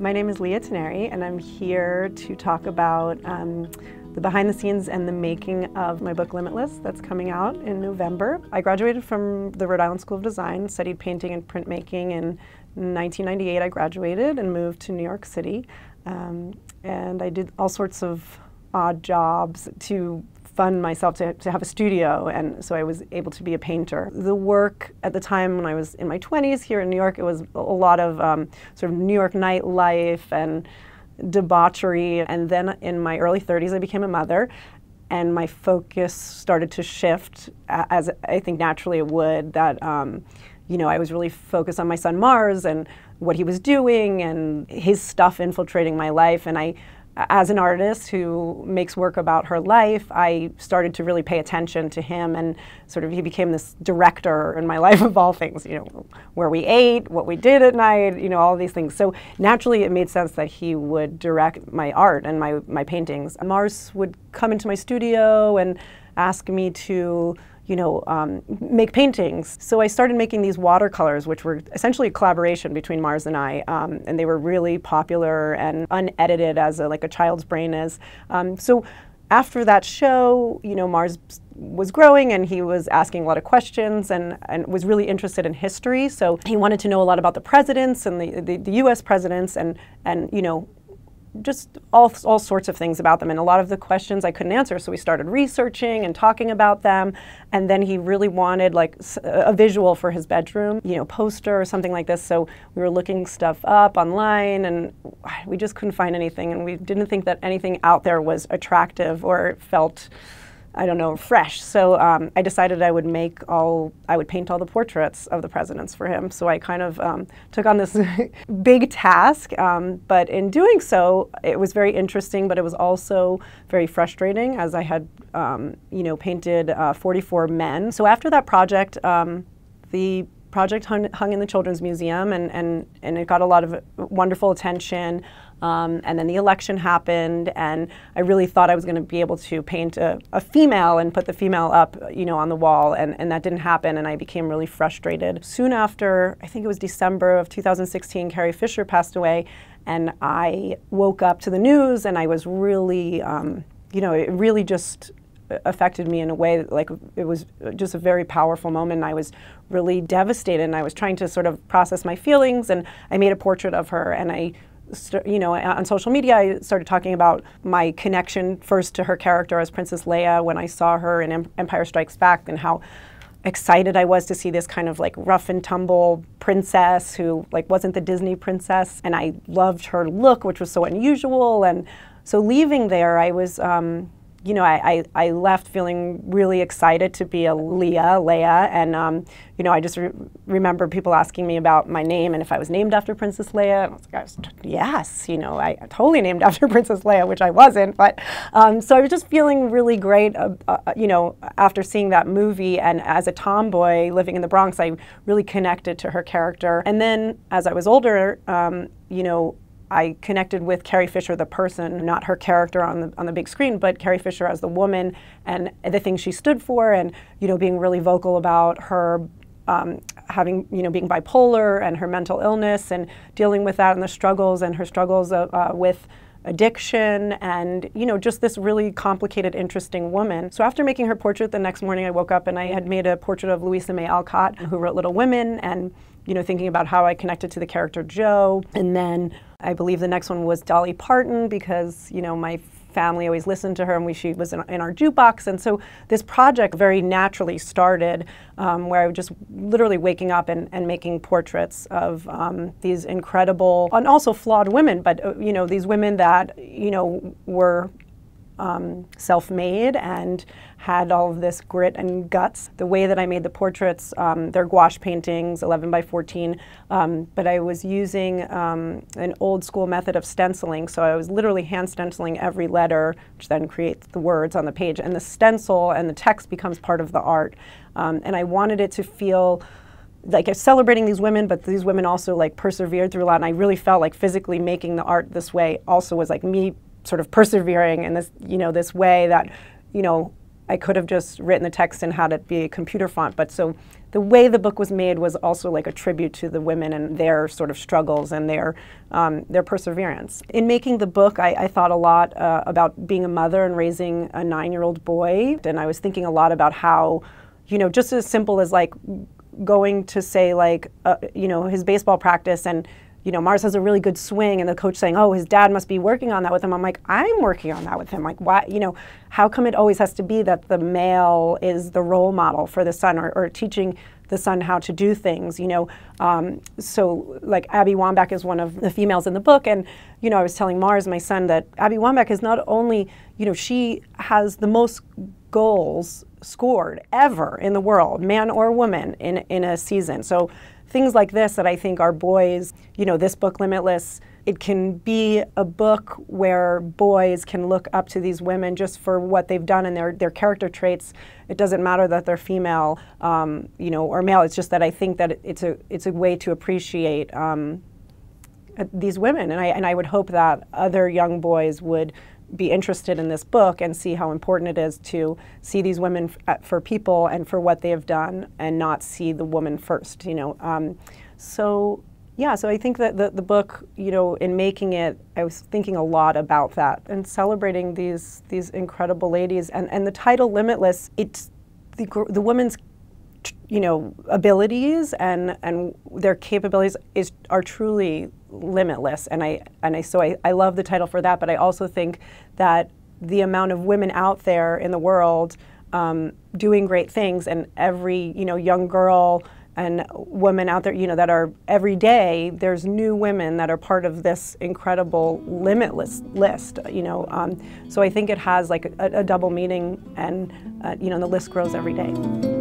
My name is Leah Tinari, and I'm here to talk about the behind the scenes and the making of my book Limitless that's coming out in November. I graduated from the Rhode Island School of Design, studied painting and printmaking. In 1998 I graduated and moved to New York City, and I did all sorts of odd jobs to fund myself to have a studio, and so I was able to be a painter. The work at the time when I was in my 20s here in New York, it was a lot of sort of New York nightlife and debauchery, and then in my early 30s I became a mother, and my focus started to shift, as I think naturally it would, that you know, I was really focused on my son Mars and what he was doing and his stuff infiltrating my life, and as an artist who makes work about her life, I started to really pay attention to him, and sort of he became this director in my life of all things, you know, where we ate, what we did at night, you know, all of these things. So naturally it made sense that he would direct my art and my paintings. Mars would come into my studio and ask me to, you know, make paintings. So I started making these watercolors, which were essentially a collaboration between Mars and I, and they were really popular and unedited as like a child's brain is. So after that show, you know, Mars was growing and he was asking a lot of questions and was really interested in history. So he wanted to know a lot about the presidents and the US presidents and you know, just all sorts of things about them, and a lot of the questions I couldn't answer, so we started researching and talking about them, and then he really wanted like a visual for his bedroom, you know, poster or something like this, so we were looking stuff up online and we just couldn't find anything, and we didn't think that anything out there was attractive or felt, I don't know, fresh. So I decided I would paint all the portraits of the presidents for him. So I kind of took on this big task, but in doing so, it was very interesting, but it was also very frustrating, as I had, you know, painted 44 men. So after that project, the project hung in the Children's Museum, and it got a lot of wonderful attention. And then the election happened, and I really thought I was going to be able to paint a female and put the female up, you know, on the wall, and that didn't happen, and I became really frustrated. Soon after, I think it was December of 2016, Carrie Fisher passed away, and I woke up to the news, and I was really, you know, it really just affected me in a way that, like, it was just a very powerful moment, and I was really devastated, and I was trying to sort of process my feelings, and I made a portrait of her, and you know, on social media, I started talking about my connection first to her character as Princess Leia when I saw her in Empire Strikes Back, and how excited I was to see this kind of like rough and tumble princess who like wasn't the Disney princess, and I loved her look, which was so unusual. And so leaving there, I was you know, I left feeling really excited to be a Leia, and you know, I just remember people asking me about my name and if I was named after Princess Leia, and I was like, yes, you know, I totally named after Princess Leia, which I wasn't, but so I was just feeling really great, you know, after seeing that movie, and as a tomboy living in the Bronx, I really connected to her character. And then as I was older, you know, I connected with Carrie Fisher, the person, not her character on the big screen, but Carrie Fisher as the woman and the things she stood for, and, you know, being really vocal about her having, you know, being bipolar and her mental illness and dealing with that and the struggles, and her struggles with addiction, and, you know, just this really complicated, interesting woman. So after making her portrait, the next morning I woke up and I had made a portrait of Louisa May Alcott, who wrote Little Women, and, you know, thinking about how I connected to the character Jo. And then I believe the next one was Dolly Parton, because, you know, my family always listened to her, and she was in our jukebox. And so this project very naturally started, where I was just literally waking up and making portraits of these incredible and also flawed women, but you know, these women that, you know, were self-made and had all of this grit and guts. The way that I made the portraits, they're gouache paintings, 11 by 14, but I was using an old school method of stenciling, so I was literally hand stenciling every letter, which then creates the words on the page, and the stencil and the text becomes part of the art. And I wanted it to feel like it's celebrating these women, but these women also like persevered through a lot, and I really felt like physically making the art this way also was like me sort of persevering in this, you know, this way that, you know, I could have just written the text and had it be a computer font, but so the way the book was made was also like a tribute to the women and their sort of struggles and their perseverance. In making the book, I thought a lot about being a mother and raising a 9-year-old boy, and I was thinking a lot about how, you know, just as simple as like going to say like, you know, his baseball practice and, you know, Mars has a really good swing and the coach saying, oh, his dad must be working on that with him. I'm like, I'm working on that with him. Like, why, you know, how come it always has to be that the male is the role model for the son or teaching the son how to do things, you know? So like Abby Wambach is one of the females in the book. And, you know, I was telling Mars, my son, that Abby Wambach is not only, you know, she has the most goals scored ever in the world, man or woman, in a season. So things like this that I think our boys, you know, this book, Limitless, it can be a book where boys can look up to these women just for what they've done and their character traits. It doesn't matter that they're female, you know, or male. It's just that I think that it's a way to appreciate these women, and I would hope that other young boys would be interested in this book and see how important it is to see these women for people and for what they have done and not see the woman first, you know. So I think that the book, you know, in making it, I was thinking a lot about that and celebrating these incredible ladies. And the title Limitless, it's the women's, you know, abilities and their capabilities are truly limitless, and I love the title for that. But I also think that the amount of women out there in the world doing great things, and every, you know, young girl and woman out there, you know, that are every day, there's new women that are part of this incredible limitless list, you know. So I think it has like a double meaning, and you know, the list grows every day.